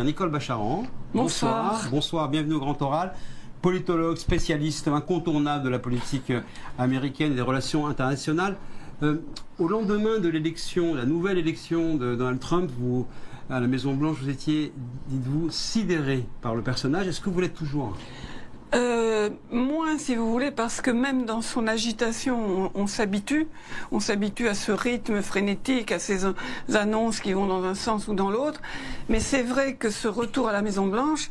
Nicole Bacharan. Bonsoir. Bonsoir, bienvenue au Grand Oral. Politologue, spécialiste incontournable de la politique américaine et des relations internationales. Au lendemain de l'élection, la nouvelle élection de Donald Trump, vous, à la Maison-Blanche, vous étiez, dites-vous, sidéré par le personnage. Est-ce que vous l'êtes toujours ? Moins, si vous voulez, parce que même dans son agitation, on s'habitue à ce rythme frénétique, à ces annonces qui vont dans un sens ou dans l'autre. Mais c'est vrai que ce retour à la Maison-Blanche,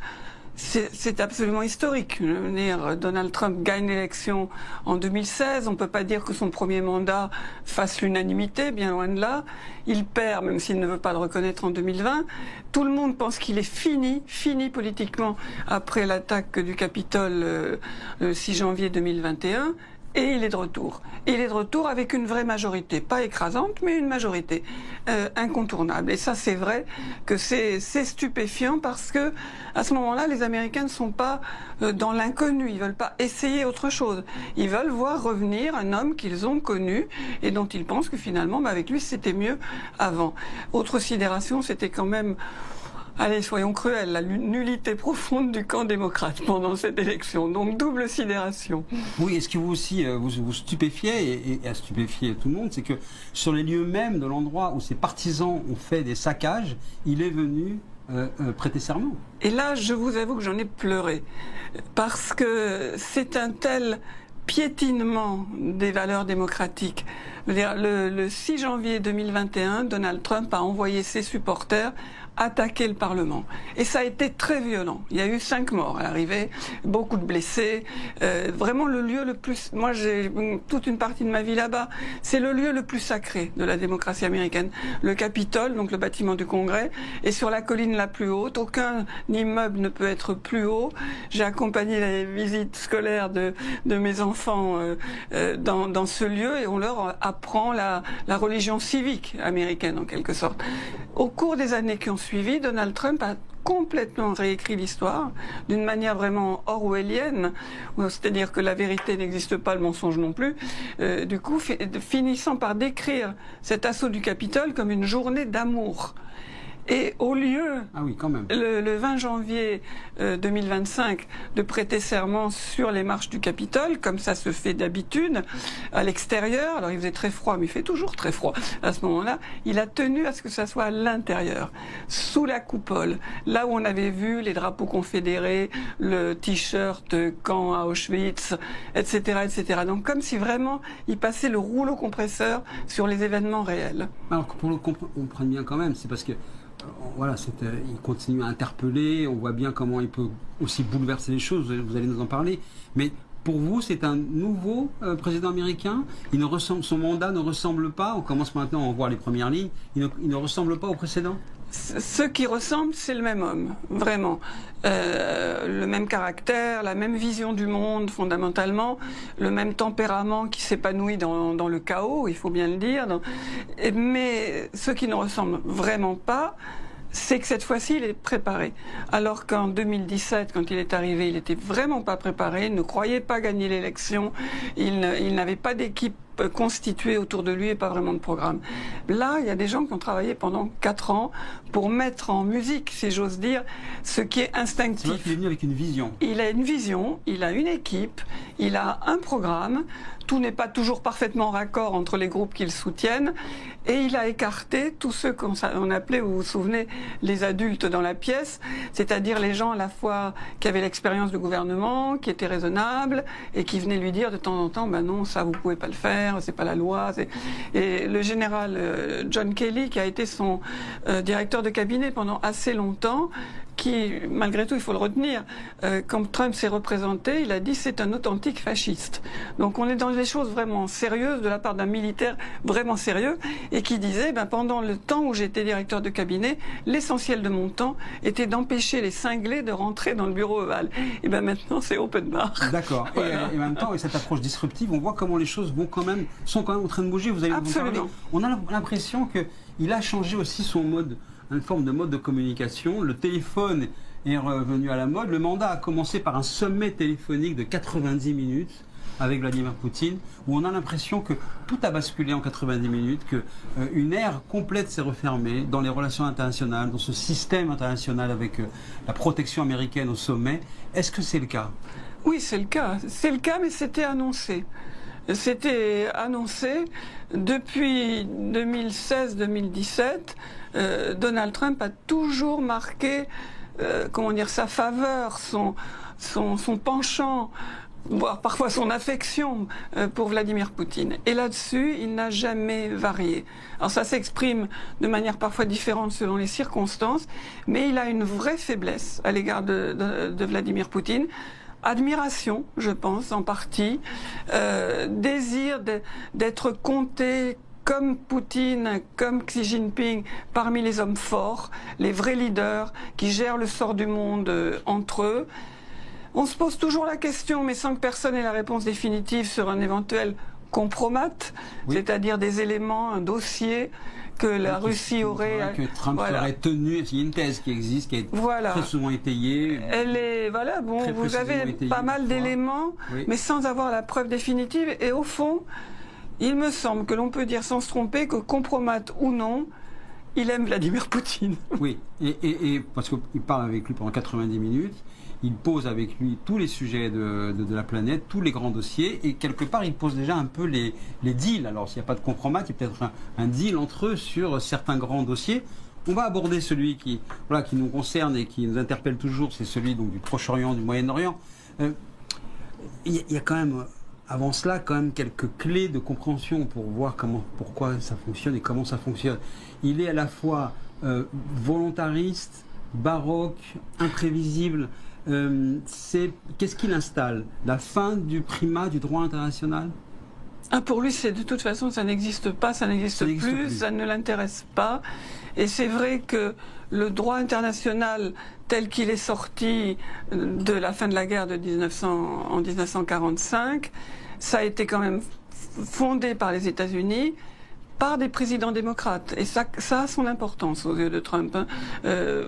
c'est absolument historique. Je veux dire, Donald Trump gagne l'élection en 2016. On ne peut pas dire que son premier mandat fasse l'unanimité, bien loin de là. Il perd, même s'il ne veut pas le reconnaître, en 2020. Tout le monde pense qu'il est fini politiquement après l'attaque du Capitole le 6 janvier 2021. Et il est de retour. Et il est de retour avec une vraie majorité, pas écrasante, mais une majorité incontournable. Et ça, c'est vrai que c'est stupéfiant parce que à ce moment-là, les Américains ne sont pas dans l'inconnu. Ils veulent pas essayer autre chose. Ils veulent voir revenir un homme qu'ils ont connu et dont ils pensent que finalement, avec lui, c'était mieux avant. Autre sidération, c'était quand même... Allez, soyons cruels, la nullité profonde du camp démocrate pendant cette élection. Donc, double sidération. Oui, et ce qui vous aussi vous stupéfiait et a stupéfié tout le monde, c'est que sur les lieux mêmes de l'endroit où ses partisans ont fait des saccages, il est venu prêter serment. Et là, je vous avoue que j'en ai pleuré. Parce que c'est un tel piétinement des valeurs démocratiques. Le 6 janvier 2021, Donald Trump a envoyé ses supporters attaquer le Parlement. Et ça a été très violent. Il y a eu 5 morts à l'arrivée, beaucoup de blessés. Vraiment le lieu le plus... Moi, j'ai toute une partie de ma vie là-bas. C'est le lieu le plus sacré de la démocratie américaine. Le Capitole, donc le bâtiment du Congrès, est sur la colline la plus haute. Aucun immeuble ne peut être plus haut. J'ai accompagné les visites scolaires de mes enfants dans ce lieu et on leur apprend la religion civique américaine, en quelque sorte. Au cours des années qui ont suivi, Donald Trump a complètement réécrit l'histoire d'une manière vraiment orwellienne, c'est-à-dire que la vérité n'existe pas, le mensonge non plus, du coup finissant par décrire cet assaut du Capitole comme une journée d'amour. Et au lieu, le 20 janvier 2025, de prêter serment sur les marches du Capitole, comme ça se fait d'habitude, à l'extérieur, alors il faisait très froid, mais il fait toujours très froid à ce moment-là, il a tenu à ce que ça soit à l'intérieur, sous la coupole, là où on avait vu les drapeaux confédérés, le t-shirt camp à Auschwitz, etc., etc. Donc comme si vraiment il passait le rouleau compresseur sur les événements réels. Alors pour le comprendre bien quand même, c'est parce que voilà, il continue à interpeller, on voit bien comment il peut aussi bouleverser les choses, vous allez nous en parler, mais pour vous, c'est un nouveau président américain, son mandat ne ressemble pas, on commence maintenant à voir les premières lignes, il ne ressemble pas au précédent? Ce qui ressemble, c'est le même homme, vraiment. Le même caractère, la même vision du monde, fondamentalement, le même tempérament qui s'épanouit dans le chaos, il faut bien le dire. Mais ce qui ne ressemble vraiment pas, c'est que cette fois-ci, il est préparé. Alors qu'en 2017, quand il est arrivé, il n'était vraiment pas préparé, il ne croyait pas gagner l'élection, il n'avait pas d'équipe constituée autour de lui et pas vraiment de programme. Là, il y a des gens qui ont travaillé pendant 4 ans pour mettre en musique, si j'ose dire, ce qui est instinctif. C'est vrai qu'il est venu avec une vision. Il a une vision, il a une équipe, il a un programme. Tout n'est pas toujours parfaitement raccord entre les groupes qui le soutiennent. Et il a écarté tous ceux qu'on appelait, vous vous souvenez, les adultes dans la pièce, c'est-à-dire les gens à la fois qui avaient l'expérience du gouvernement, qui étaient raisonnables, et qui venaient lui dire de temps en temps, ben non, ça vous pouvez pas le faire, c'est pas la loi. Et le général John Kelly, qui a été son directeur de cabinet pendant assez longtemps, qui, malgré tout, il faut le retenir, quand Trump s'est représenté, il a dit c'est un authentique fasciste. Donc on est dans des choses vraiment sérieuses de la part d'un militaire vraiment sérieux et qui disait, ben, pendant le temps où j'étais directeur de cabinet, l'essentiel de mon temps était d'empêcher les cinglés de rentrer dans le bureau ovale. Et ben maintenant c'est open bar. D'accord. Voilà. Et en même temps, avec cette approche disruptive, on voit comment les choses sont quand même en train de bouger. Vous allez nous parler. On a l'impression qu'il a changé aussi son mode, une forme de mode de communication. Le téléphone est revenu à la mode. Le mandat a commencé par un sommet téléphonique de 90 minutes avec Vladimir Poutine, où on a l'impression que tout a basculé en 90 minutes, qu'une ère complète s'est refermée dans les relations internationales, dans ce système international avec la protection américaine au sommet. Est-ce que c'est le cas? Oui, c'est le cas. C'est le cas, mais c'était annoncé. C'était annoncé depuis 2016-2017. Donald Trump a toujours marqué, comment dire, sa faveur, son penchant, voire parfois son affection pour Vladimir Poutine. Et là-dessus, il n'a jamais varié. Alors ça s'exprime de manière parfois différente selon les circonstances, mais il a une vraie faiblesse à l'égard de Vladimir Poutine. Admiration, je pense, en partie, désir d'être compté comme Poutine, comme Xi Jinping, parmi les hommes forts, les vrais leaders qui gèrent le sort du monde entre eux. On se pose toujours la question, mais sans que personne ait la réponse définitive sur un éventuel compromat, oui, c'est-à-dire des éléments, un dossier que la Russie aurait... Que Trump aurait tenu, il y a une thèse qui existe, qui a très souvent étayée. Elle est, voilà, bon, vous avez pas mal d'éléments, oui, mais sans avoir la preuve définitive. Et au fond, il me semble que l'on peut dire sans se tromper que compromat ou non, il aime Vladimir Poutine. Oui, et parce qu'il parle avec lui pendant 90 minutes, il pose avec lui tous les sujets de la planète, tous les grands dossiers, et quelque part, il pose déjà un peu les deals. Alors, s'il n'y a pas de compromat, il y a peut-être un deal entre eux sur certains grands dossiers. On va aborder celui qui nous concerne et qui nous interpelle toujours, c'est celui donc, du Proche-Orient, du Moyen-Orient. Il y a quand même, avant cela, quand même quelques clés de compréhension pour voir pourquoi ça fonctionne et comment ça fonctionne. Il est à la fois volontariste, baroque, imprévisible. Qu'est-ce qu'il installe? La fin du primat du droit international? Pour lui, de toute façon, ça n'existe pas, ça n'existe plus, ça ne l'intéresse pas. Et c'est vrai que le droit international tel qu'il est sorti de la fin de la guerre en 1945, ça a été quand même fondé par les États-Unis, par des présidents démocrates. Et ça a son importance aux yeux de Trump.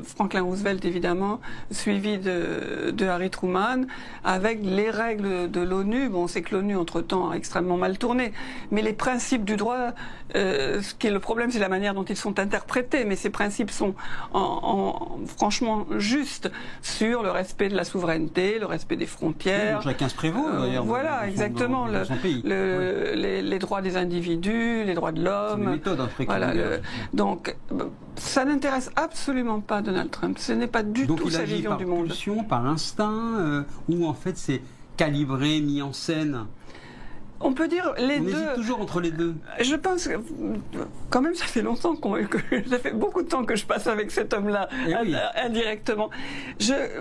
Franklin Roosevelt, évidemment, suivi de Harry Truman, avec les règles de l'ONU. Bon, on sait que l'ONU, entre-temps, a extrêmement mal tourné. Mais les principes du droit, ce qui est le problème, c'est la manière dont ils sont interprétés. Mais ces principes sont franchement justes sur le respect de la souveraineté, le respect des frontières. Oui, chacun se prévaut, d'ailleurs. Voilà, exactement. Dans son pays. Les droits des individus, les droits de l'homme. C'est une méthode, voilà, donc, ça n'intéresse absolument pas Donald Trump. Ce n'est pas du tout sa vision du monde. Donc il agit par pulsion, par instinct, ou en fait c'est calibré, mis en scène? On peut dire les deux. On hésite toujours entre les deux. Je pense que, quand même, ça fait longtemps ça fait beaucoup de temps que je passe avec cet homme-là, oui, indirectement.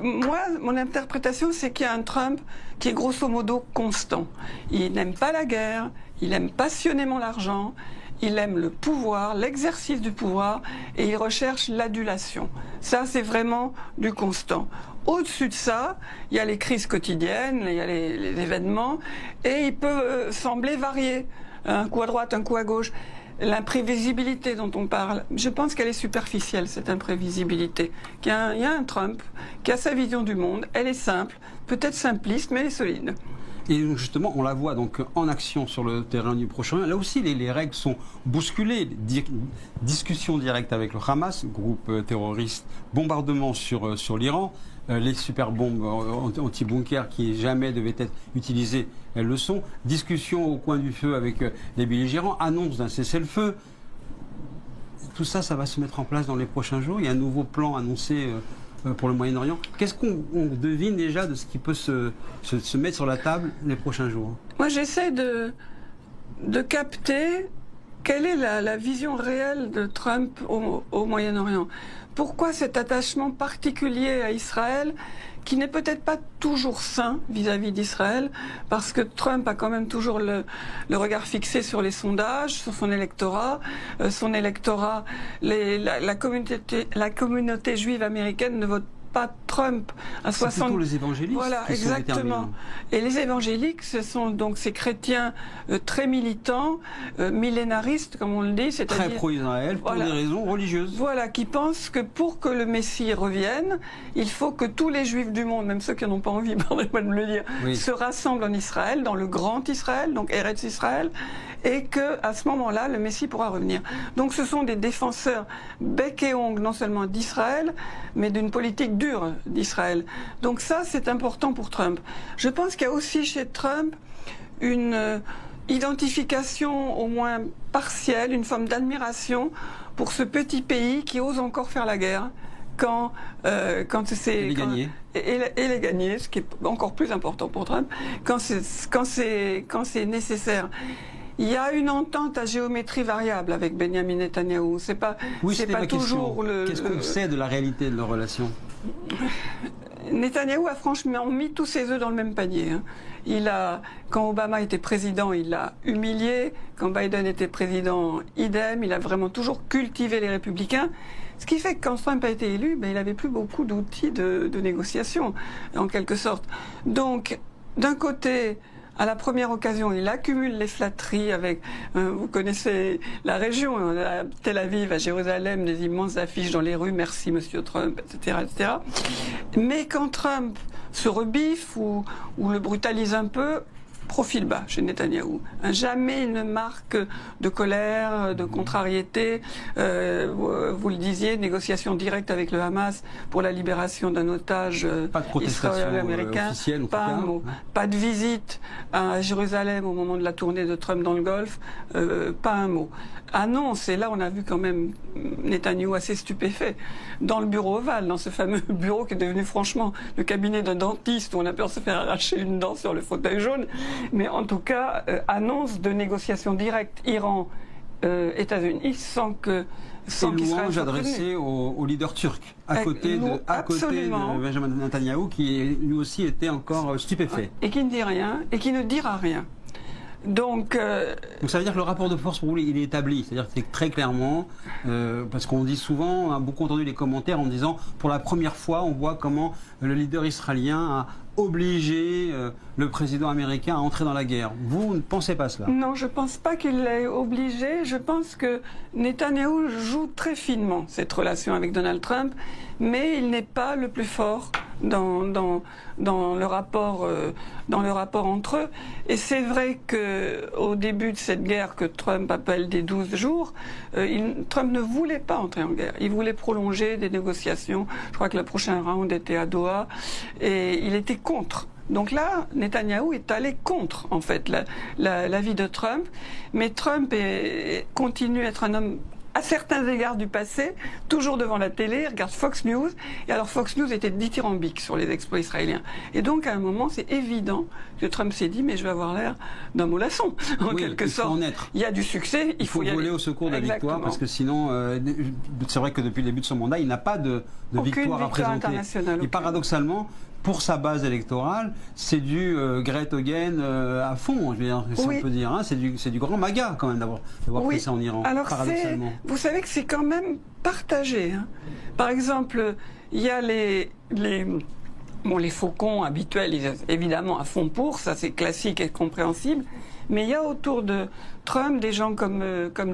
Moi, mon interprétation, c'est qu'il y a un Trump qui est grosso modo constant. Il n'aime pas la guerre, il aime passionnément l'argent, il aime le pouvoir, l'exercice du pouvoir, et il recherche l'adulation. Ça, c'est vraiment du constant. Au-dessus de ça, il y a les crises quotidiennes, il y a les événements, et il peut sembler varier, un coup à droite, un coup à gauche. L'imprévisibilité dont on parle, je pense qu'elle est superficielle, cette imprévisibilité. Il y a un Trump qui a sa vision du monde, elle est simple, peut-être simpliste, mais elle est solide. Et justement, on la voit donc en action sur le terrain du Proche-Orient. Là aussi, les règles sont bousculées. Discussion directe avec le Hamas, groupe terroriste, bombardement sur l'Iran. Les super bombes anti-bunkers qui jamais devaient être utilisées, elles le sont. Discussion au coin du feu avec les belligérants. Annonce d'un cessez-le-feu. Tout ça, ça va se mettre en place dans les prochains jours. Il y a un nouveau plan annoncé pour le Moyen-Orient. Qu'est-ce qu'on devine déjà de ce qui peut se mettre sur la table les prochains jours? Moi, j'essaie de capter quelle est la vision réelle de Trump au Moyen-Orient. Pourquoi cet attachement particulier à Israël, qui n'est peut-être pas toujours sain vis-à-vis d'Israël, parce que Trump a quand même toujours le regard fixé sur les sondages, sur son électorat. La communauté juive américaine ne vote pas Trump à 60. C'est plutôt les évangélistes. Voilà, qui exactement. sont déterminants. Et les évangéliques, ce sont donc ces chrétiens très militants, millénaristes, comme on le dit, c'est-à-dire très pro-Israël pour des raisons religieuses. Voilà, qui pensent que pour que le Messie revienne, il faut que tous les Juifs du monde, même ceux qui n'en ont pas envie, pardonnez-moi de me le dire, se rassemblent en Israël, dans le grand Israël, donc Eretz Israël, et que à ce moment-là, le Messie pourra revenir. Donc ce sont des défenseurs bec et ongle, non seulement d'Israël, mais d'une politique dure d'Israël. Donc ça, c'est important pour Trump. Je pense qu'il y a aussi chez Trump une identification au moins partielle, une forme d'admiration pour ce petit pays qui ose encore faire la guerre quand c'est... Et les gagner. Et les gagner, ce qui est encore plus important pour Trump, quand c'est nécessaire. Il y a une entente à géométrie variable avec Benjamin Netanyahou. C'est pas toujours le... Qu'est-ce qu'on sait de la réalité de leur relation? Netanyahou a franchement mis tous ses œufs dans le même panier. Quand Obama était président, il l'a humilié. Quand Biden était président, idem. Il a vraiment toujours cultivé les républicains. Ce qui fait que quand Trump a été élu, il n'avait plus beaucoup d'outils de négociation, en quelque sorte. Donc, d'un côté, à la première occasion, il accumule les flatteries avec, vous connaissez la région, à Tel Aviv, à Jérusalem, des immenses affiches dans les rues, merci Monsieur Trump, etc., etc. Mais quand Trump se rebiffe ou le brutalise un peu, profil bas chez Netanyahou. Jamais il ne marque de colère, de contrariété. Vous le disiez, négociation directe avec le Hamas pour la libération d'un otage israélo-américain. Pas un mot. Pas de visite à Jérusalem au moment de la tournée de Trump dans le Golfe. Pas un mot. Annonce, et là on a vu quand même Netanyahou assez stupéfait, dans le bureau ovale, dans ce fameux bureau qui est devenu franchement le cabinet d'un dentiste où on a peur de se faire arracher une dent sur le fauteuil jaune. Mais en tout cas, annonce de négociation directe Iran-États-Unis sans louange adressée au leader turc, à côté de Benjamin Netanyahou, qui lui aussi était encore stupéfait. Et qui ne dit rien, et qui ne dira rien. Donc ça veut dire que le rapport de force pour vous, il est établi. C'est-à-dire que c'est très clairement, parce qu'on dit souvent, on a beaucoup entendu les commentaires en disant, pour la première fois, on voit comment le leader israélien a obligé le président américain à entrer dans la guerre. Vous ne pensez pas cela? Non, je ne pense pas qu'il l'ait obligé. Je pense que Netanyahou joue très finement cette relation avec Donald Trump, mais il n'est pas le plus fort dans le rapport entre eux. Et c'est vrai qu'au début de cette guerre que Trump appelle des 12 jours, Trump ne voulait pas entrer en guerre. Il voulait prolonger des négociations. Je crois que le prochain round était à Doha. Et il était contre. Donc là, Netanyahou est allé contre, en fait, l'avis de Trump. Mais Trump continue à être un homme à certains égards du passé, toujours devant la télé, regarde Fox News, et alors Fox News était dithyrambique sur les exploits israéliens. Et donc à un moment, c'est évident que Trump s'est dit, mais je vais avoir l'air d'un mollasson, en quelque sorte. Il y a du succès, il faut y aller. Voler au secours de la victoire, parce que sinon, c'est vrai que depuis le début de son mandat, il n'a pas de victoire à présenter. Et paradoxalement, pour sa base électorale, c'est du Great Again à fond, je veux dire, si on peut dire. Hein, c'est du grand MAGA quand même d'avoir fait ça en Iran, alors paradoxalement. Vous savez que c'est quand même partagé. Hein. Par exemple, il y a les faucons habituels, évidemment à fond pour, ça c'est classique et compréhensible. Mais il y a autour de Trump des gens comme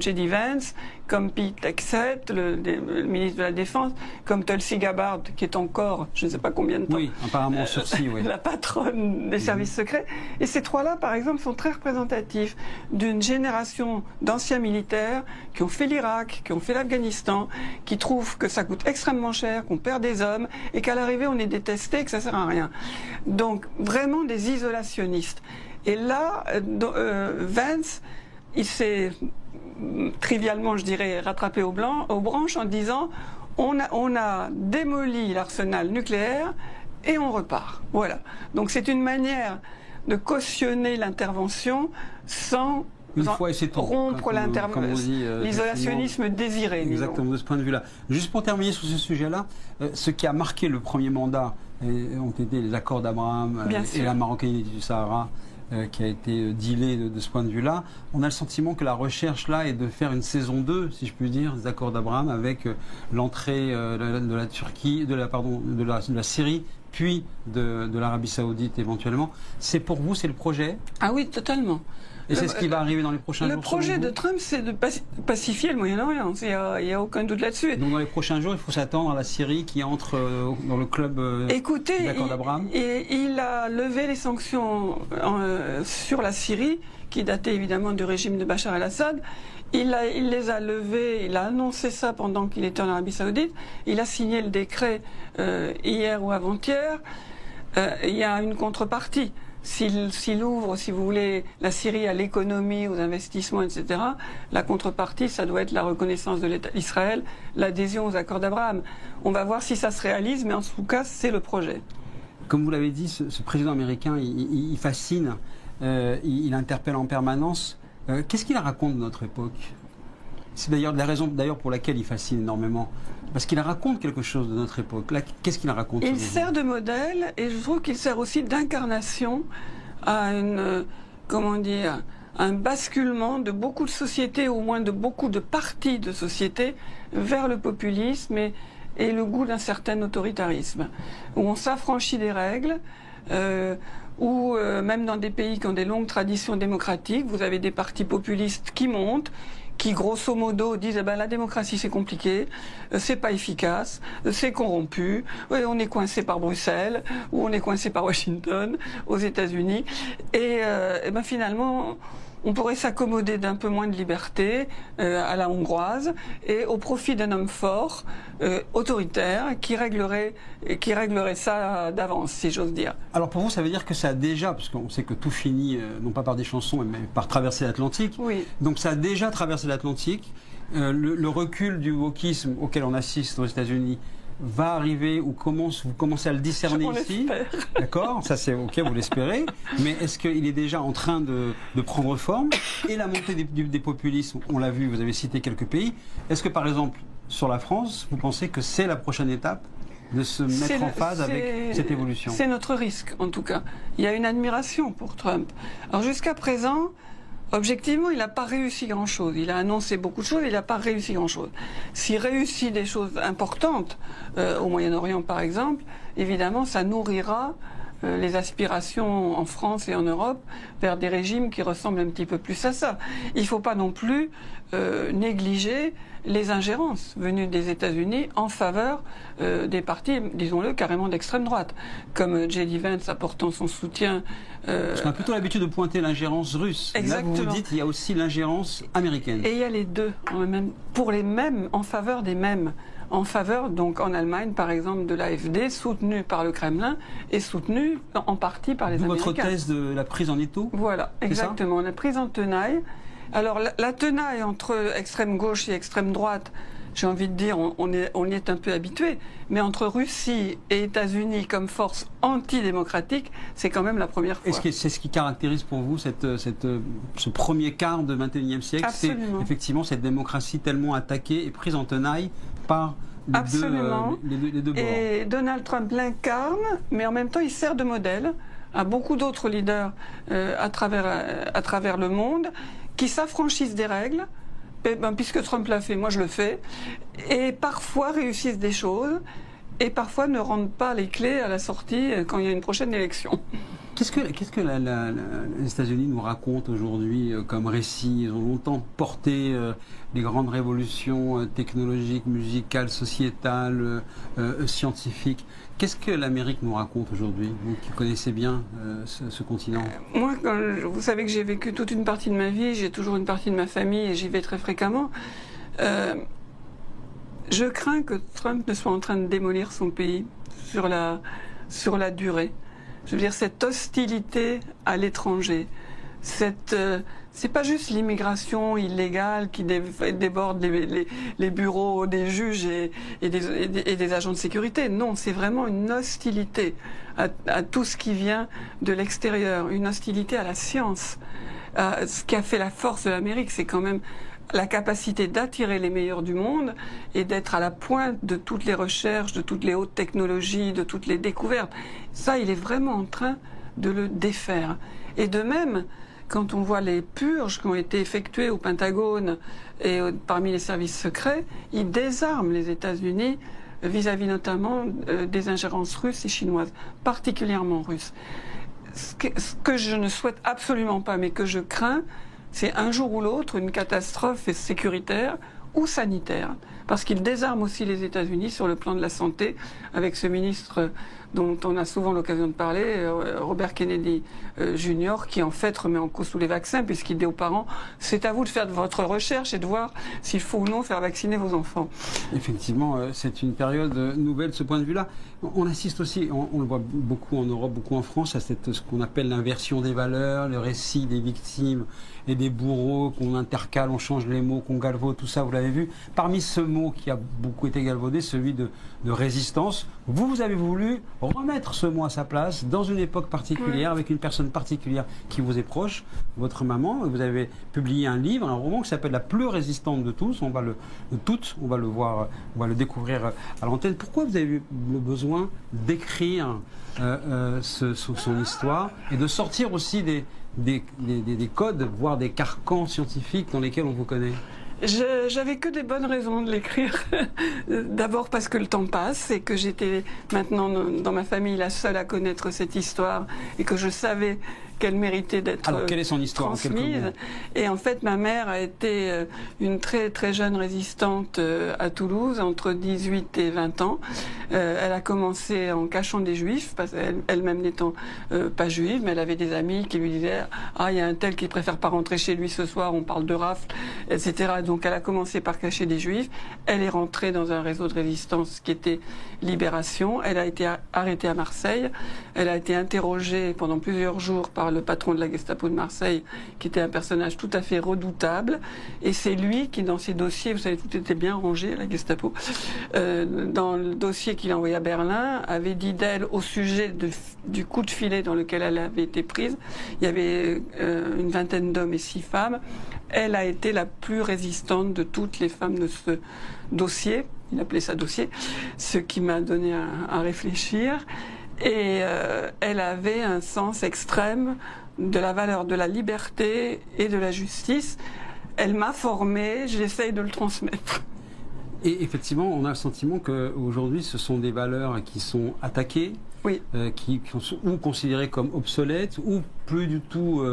J.D. Vance, comme Pete Hegseth, le ministre de la Défense, comme Tulsi Gabbard, qui est encore, je ne sais pas combien de temps, apparemment sursis, la patronne des services secrets. Et ces trois-là, par exemple, sont très représentatifs d'une génération d'anciens militaires qui ont fait l'Irak, qui ont fait l'Afghanistan, qui trouvent que ça coûte extrêmement cher, qu'on perd des hommes, et qu'à l'arrivée, on est détesté, que ça sert à rien. Donc, vraiment des isolationnistes. Et là, Vance, il s'est trivialement, je dirais, rattrapé aux branches en disant on a démoli l'arsenal nucléaire et on repart. Voilà. Donc c'est une manière de cautionner l'intervention sans rompre l'isolationnisme désiré. Exactement, de ce point de vue-là. Juste pour terminer sur ce sujet-là, ce qui a marqué le premier mandat ont été les accords d'Abraham et la Marocanité du Sahara. qui a été dealé de ce point de vue-là. On a le sentiment que la recherche là est de faire une saison 2, si je puis dire, des accords d'Abraham avec l'entrée de la Turquie, de la Syrie, puis de l'Arabie Saoudite éventuellement. C'est pour vous, c'est le projet? Ah oui, totalement. Et c'est ce qui va arriver dans les prochains jours? Le projet de Trump, c'est de pacifier le Moyen-Orient. Il n'y a aucun doute là-dessus. Donc dans les prochains jours, il faut s'attendre à la Syrie qui entre dans le club d'accord d'Abraham. Il a levé les sanctions sur la Syrie, qui dataient évidemment du régime de Bachar el-Assad. Il les a levées, il a annoncé ça pendant qu'il était en Arabie Saoudite. Il a signé le décret hier ou avant-hier. Il y a une contrepartie. S'il ouvre, si vous voulez, la Syrie à l'économie, aux investissements, etc., la contrepartie, ça doit être la reconnaissance de l'État d'Israël, l'adhésion aux accords d'Abraham. On va voir si ça se réalise, mais en tout cas, c'est le projet. Comme vous l'avez dit, ce président américain, il fascine, il interpelle en permanence. Qu'est-ce qu'il raconte de notre époque? C'est d'ailleurs la raison pour laquelle il fascine énormément. Parce qu'il raconte quelque chose de notre époque. Qu'est-ce qu'il raconte? Il sert de modèle, et je trouve qu'il sert aussi d'incarnation à un basculement de beaucoup de sociétés, au moins de beaucoup de partis de sociétés, vers le populisme et le goût d'un certain autoritarisme, où on s'affranchit des règles, où même dans des pays qui ont des longues traditions démocratiques, vous avez des partis populistes qui montent, qui grosso modo disent la démocratie c'est compliqué, c'est pas efficace, c'est corrompu, on est coincé par Bruxelles ou on est coincé par Washington aux États-Unis et finalement on pourrait s'accommoder d'un peu moins de liberté à la hongroise et au profit d'un homme fort, autoritaire, qui réglerait ça d'avance, si j'ose dire. Alors pour vous, ça veut dire que ça a déjà, parce qu'on sait que tout finit, non pas par des chansons, mais par traverser l'Atlantique. Oui. Donc ça a déjà traversé l'Atlantique. Le recul du wokisme auquel on assiste aux États-Unis va arriver ou vous commencez à le discerner ici. D'accord, ça c'est ok, vous l'espérez. Mais est-ce qu'il est déjà en train de prendre forme? Et la montée des populismes, on l'a vu, vous avez cité quelques pays. Est-ce que par exemple, sur la France, vous pensez que c'est la prochaine étape de se mettre en phase avec cette évolution? C'est notre risque, en tout cas. Il y a une admiration pour Trump. Alors jusqu'à présent, objectivement, il n'a pas réussi grand-chose. Il a annoncé beaucoup de choses, il n'a pas réussi grand-chose. S'il réussit des choses importantes, au Moyen-Orient par exemple, évidemment, ça nourrira les aspirations en France et en Europe vers des régimes qui ressemblent un petit peu plus à ça. Il ne faut pas non plus négliger les ingérences venues des États-Unis en faveur des partis, disons-le, carrément d'extrême droite, comme J.D. Vance apportant son soutien. Parce qu'on a plutôt l'habitude de pointer l'ingérence russe. Exactement. Là, vous dites qu'il y a aussi l'ingérence américaine. Et il y a les deux, pour les mêmes, en faveur des mêmes. En faveur, donc en Allemagne, par exemple, de l'AfD, soutenue par le Kremlin et soutenue en partie par les Américains. Votre thèse de la prise en étau? Voilà, exactement. La prise en tenaille. Alors, la tenaille entre extrême gauche et extrême droite, j'ai envie de dire, on y est un peu habitué, mais entre Russie et États-Unis comme force antidémocratique, c'est quand même la première fois. Est-ce que c'est ce qui caractérise pour vous ce premier quart du XXIe siècle? C'est effectivement cette démocratie tellement attaquée et prise en tenaille par les deux bords. Et Donald Trump l'incarne, mais en même temps il sert de modèle à beaucoup d'autres leaders à travers le monde qui s'affranchissent des règles. Puisque Trump l'a fait, moi je le fais, et parfois réussissent des choses, et parfois ne rendent pas les clés à la sortie quand il y a une prochaine élection. Qu'est-ce que les États-Unis nous racontent aujourd'hui comme récit? Ils ont longtemps porté les grandes révolutions technologiques, musicales, sociétales, scientifiques. Qu'est-ce que l'Amérique nous raconte aujourd'hui, vous qui connaissez bien ce continent? Moi, vous savez que j'ai vécu toute une partie de ma vie, j'ai toujours une partie de ma famille et j'y vais très fréquemment. Je crains que Trump ne soit en train de démolir son pays sur la durée. Je veux dire, cette hostilité à l'étranger, c'est pas juste l'immigration illégale qui déborde les bureaux des juges et des agents de sécurité. Non, c'est vraiment une hostilité à tout ce qui vient de l'extérieur, une hostilité à la science. Ce qui a fait la force de l'Amérique, c'est quand même la capacité d'attirer les meilleurs du monde et d'être à la pointe de toutes les recherches, de toutes les hautes technologies, de toutes les découvertes. Ça, il est vraiment en train de le défaire. Et de même, quand on voit les purges qui ont été effectuées au Pentagone et parmi les services secrets, ils désarment les États-Unis vis-à-vis notamment des ingérences russes et chinoises, particulièrement russes. Ce que je ne souhaite absolument pas, mais que je crains, c'est un jour ou l'autre une catastrophe sécuritaire ou sanitaire, parce qu'ils désarment aussi les États-Unis sur le plan de la santé, avec ce ministre dont on a souvent l'occasion de parler, Robert Kennedy Jr., qui en fait remet en cause tous les vaccins, puisqu'il dit aux parents, c'est à vous de faire de votre recherche et de voir s'il faut ou non faire vacciner vos enfants. Effectivement, c'est une période nouvelle de ce point de vue-là. On assiste aussi, on le voit beaucoup en Europe, beaucoup en France, à ce qu'on appelle l'inversion des valeurs, le récit des victimes et des bourreaux qu'on intercale, on change les mots, qu'on galvaude, tout ça, vous l'avez vu. Parmi ce mot qui a beaucoup été galvaudé, celui de résistance, vous avez voulu remettre ce mot à sa place dans une époque particulière, avec une personne particulière qui vous est proche, votre maman. Vous avez publié un livre, un roman qui s'appelle La plus résistante de tous. On va le voir, on va le découvrir à l'antenne. Pourquoi vous avez eu le besoin d'écrire son histoire et de sortir aussi des codes, voire des carcans scientifiques dans lesquels on vous connaît? J'avais que des bonnes raisons de l'écrire. D'abord parce que le temps passe et que j'étais maintenant dans ma famille la seule à connaître cette histoire et que je savais qu'elle méritait d'être Alors, quelle est son histoire, transmise. Et en fait, ma mère a été une très très jeune résistante à Toulouse, entre 18 et 20 ans. Elle a commencé en cachant des juifs, parce qu'elle-même n'étant pas juive, mais elle avait des amis qui lui disaient « Ah, il y a un tel qui préfère pas rentrer chez lui ce soir, on parle de rafle, etc. » Donc elle a commencé par cacher des juifs. Elle est rentrée dans un réseau de résistance qui était Libération. Elle a été arrêtée à Marseille. Elle a été interrogée pendant plusieurs jours par le patron de la Gestapo de Marseille, qui était un personnage tout à fait redoutable. Et c'est lui qui, dans ses dossiers, vous savez, tout était bien rangé à la Gestapo, dans le dossier qu'il a envoyé à Berlin, avait dit d'elle au sujet du coup de filet dans lequel elle avait été prise. Il y avait une vingtaine d'hommes et 6 femmes. Elle a été la plus résistante de toutes les femmes de ce dossier. Il appelait ça dossier, ce qui m'a donné à réfléchir. Et elle avait un sens extrême de la valeur de la liberté et de la justice. Elle m'a formée, j'essaye de le transmettre. Et effectivement, on a le sentiment qu'aujourd'hui, ce sont des valeurs qui sont attaquées, oui. Qui sont ou considérées comme obsolètes, ou plus du tout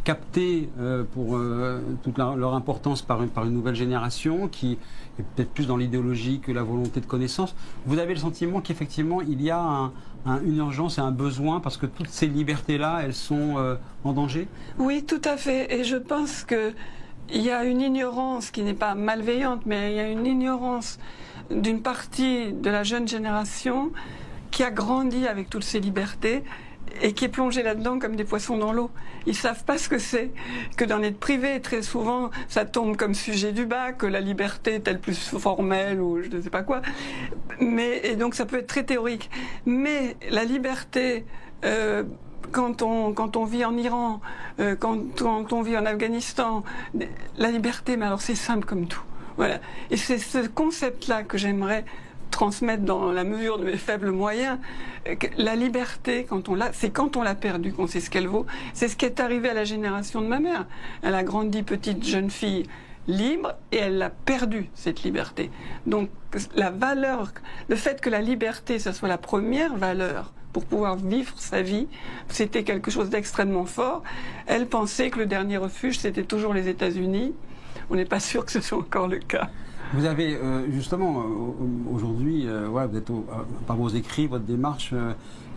captées pour toute leur importance par une nouvelle génération, qui est peut-être plus dans l'idéologie que la volonté de connaissance. Vous avez le sentiment qu'effectivement, il y a une urgence et un besoin, parce que toutes ces libertés-là, elles sont en danger? Oui, tout à fait. Et je pense que il y a une ignorance qui n'est pas malveillante, mais il y a une ignorance d'une partie de la jeune génération qui a grandi avec toutes ces libertés et qui est plongée là-dedans comme des poissons dans l'eau. Ils savent pas ce que c'est, que d'en être privé. Très souvent, ça tombe comme sujet du bac, que la liberté est-elle plus formelle ou je ne sais pas quoi. Et donc ça peut être très théorique. Mais la liberté... Quand on vit en Iran, quand on vit en Afghanistan, la liberté, mais alors c'est simple comme tout. Voilà. Et c'est ce concept-là que j'aimerais transmettre dans la mesure de mes faibles moyens. La liberté, c'est quand on l'a perdue qu'on sait ce qu'elle vaut. C'est ce qui est arrivé à la génération de ma mère. Elle a grandi petite jeune fille libre et elle a perdu cette liberté. Donc la valeur, le fait que la liberté, ça soit la première valeur pour pouvoir vivre sa vie, c'était quelque chose d'extrêmement fort. Elle pensait que le dernier refuge, c'était toujours les États-Unis. On n'est pas sûr que ce soit encore le cas. Vous avez justement aujourd'hui, vous êtes par vos écrits, votre démarche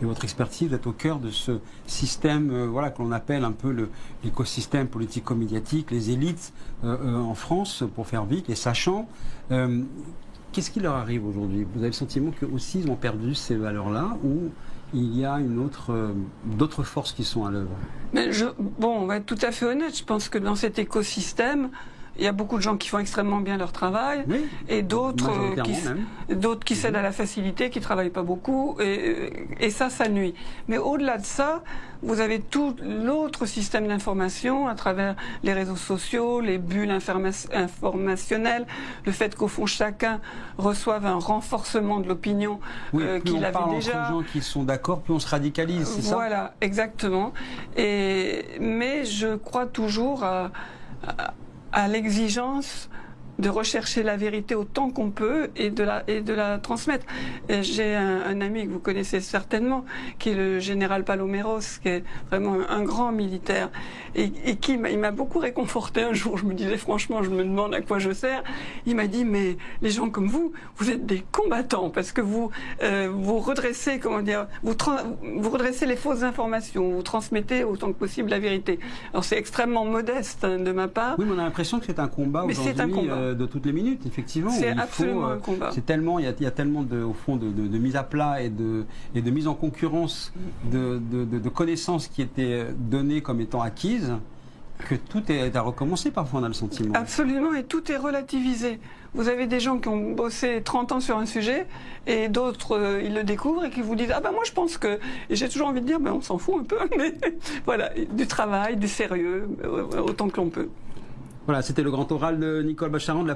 et votre expertise, vous êtes au cœur de ce système que l'on appelle un peu l'écosystème politico-médiatique, les élites en France, pour faire vite, les sachants. Qu'est-ce qui leur arrive aujourd'hui? Vous avez le sentiment qu'eux aussi ils ont perdu ces valeurs-là, ou il y a d'autres forces qui sont à l'œuvre? On va être tout à fait honnête. Je pense que dans cet écosystème, il y a beaucoup de gens qui font extrêmement bien leur travail, Oui, et d'autres qui même. cèdent à la facilité, qui travaillent pas beaucoup, et ça nuit. Mais au-delà de ça, vous avez tout l'autre système d'information à travers les réseaux sociaux, les bulles informationnelles, le fait qu'au fond chacun reçoive un renforcement de l'opinion qu'il avait déjà. Entre gens qui sont d'accord, plus on se radicalise, c'est ça? Voilà, exactement. Mais je crois toujours à l'exigence de rechercher la vérité autant qu'on peut et de la transmettre. J'ai un ami que vous connaissez certainement, qui est le général Paloméros, qui est vraiment un grand militaire, et il m'a beaucoup réconforté un jour. Je me disais franchement, je me demande à quoi je sers. Il m'a dit, mais les gens comme vous êtes des combattants, parce que vous redressez, comment dire, vous redressez les fausses informations, vous transmettez autant que possible la vérité. Alors c'est extrêmement modeste de ma part. Oui, mais on a l'impression que c'est un combat aujourd'hui de toutes les minutes, effectivement. C'est absolument un combat. C'est tellement, il y a tellement au fond de mise à plat et de mise en concurrence de connaissances qui étaient données comme étant acquises, que tout est à recommencer parfois, on a le sentiment. Absolument, et tout est relativisé. Vous avez des gens qui ont bossé 30 ans sur un sujet, et d'autres, ils le découvrent et qui vous disent « Ah ben moi je pense que… » Et j'ai toujours envie de dire « Ben on s'en fout un peu, mais voilà, du travail, du sérieux, autant que l'on peut. » Voilà, c'était le grand oral de Nicole Bacharan de la